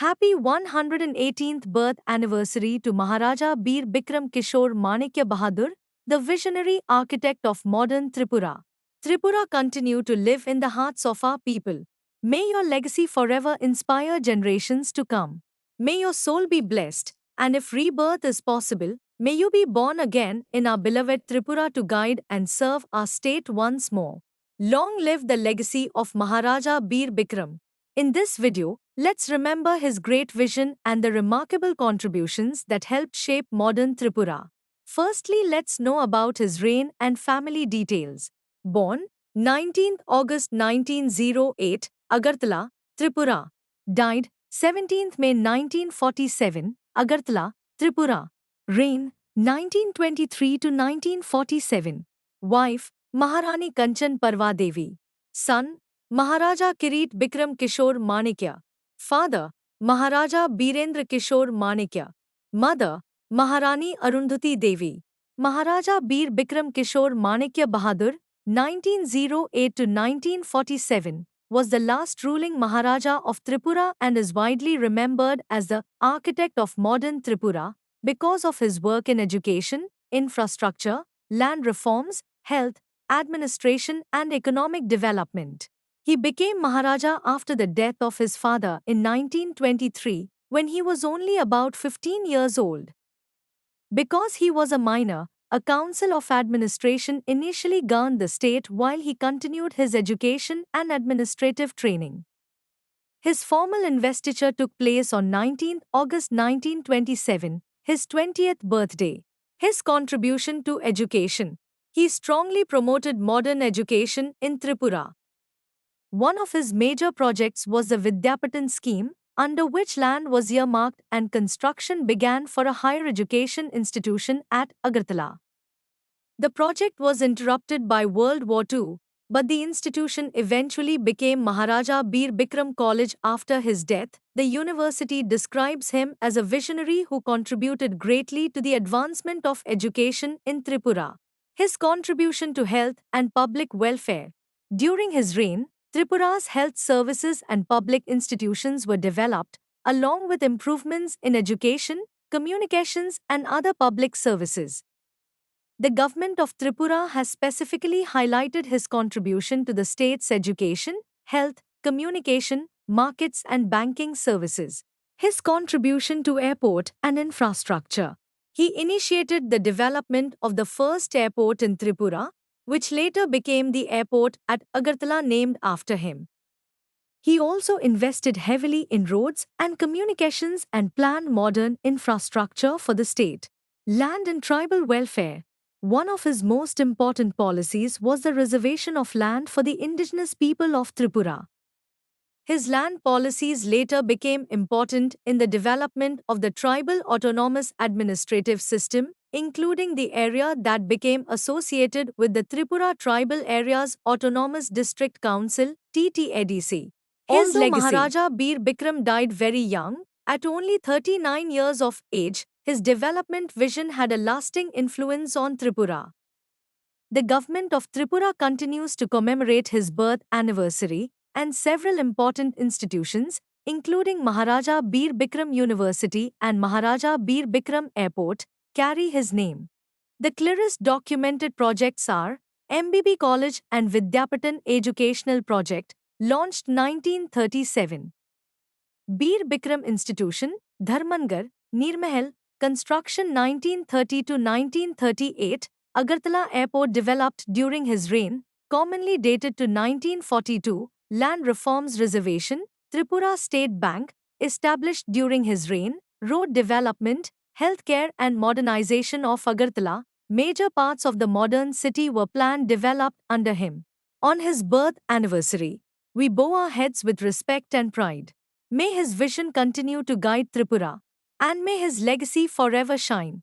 Happy 118th birth anniversary to Maharaja Bir Bikram Kishore Manikya Bahadur, the visionary architect of modern Tripura. Tripura continue to live in the hearts of our people. May your legacy forever inspire generations to come. May your soul be blessed, and if rebirth is possible, may you be born again in our beloved Tripura to guide and serve our state once more. Long live the legacy of Maharaja Bir Bikram. In this video, let's remember his great vision and the remarkable contributions that helped shape modern Tripura. Firstly, let's know about his reign and family details. Born 19th August 1908, Agartala, Tripura. Died 17th May 1947, Agartala, Tripura. Reign 1923 to 1947. Wife Maharani Kanchan Parva Devi. Son Maharaja Kirit Bikram Kishore Manikya. Father Maharaja Birendra Kishore Manikya. Mother Maharani Arundhati Devi. Maharaja Bir Bikram Kishore Manikya Bahadur 1908 to 1947 was the last ruling Maharaja of Tripura and is widely remembered as the architect of modern Tripura because of his work in education, infrastructure, land reforms, health, administration and economic development. He became Maharaja after the death of his father in 1923 when he was only about 15 years old. Because he was a minor, a council of administration initially governed the state while he continued his education and administrative training. His formal investiture took place on 19 August 1927, his 20th birthday. His contribution to education. He strongly promoted modern education in Tripura. One of his major projects was the Vidyapatan scheme, under which land was earmarked and construction began for a higher education institution at Agartala. The project was interrupted by World War II, but the institution eventually became Maharaja Bir Bikram College after his death. The university describes him as a visionary who contributed greatly to the advancement of education in Tripura. His contribution to health and public welfare. During his reign, Tripura's health services and public institutions were developed, along with improvements in education, communications, and other public services. The government of Tripura has specifically highlighted his contribution to the state's education, health, communication, markets, and banking services. His contribution to airport and infrastructure. He initiated the development of the first airport in Tripura, which later became the airport at Agartala named after him. He also invested heavily in roads and communications and planned modern infrastructure for the state. Land and tribal welfare. One of his most important policies was the reservation of land for the indigenous people of Tripura. His land policies later became important in the development of the tribal autonomous administrative system, including the area that became associated with the Tripura Tribal Areas Autonomous District Council (TTADC). Although Maharaja Bir Bikram died very young, at only 39 years of age, his development vision had a lasting influence on Tripura. The government of Tripura continues to commemorate his birth anniversary, and several important institutions, including Maharaja Bir Bikram University and Maharaja Bir Bikram Airport, carry his name. The clearest documented projects are MBB College and Vidyapatan Educational Project, launched 1937. Bir Bikram Institution, Dharmangar, Nirmahal, construction 1930 to 1938, Agartala Airport developed during his reign, commonly dated to 1942, Land Reforms Reservation, Tripura State Bank, established during his reign, road development, healthcare and modernization of Agartala, major parts of the modern city were planned developed under him. On his birth anniversary, we bow our heads with respect and pride. May his vision continue to guide Tripura, and may his legacy forever shine.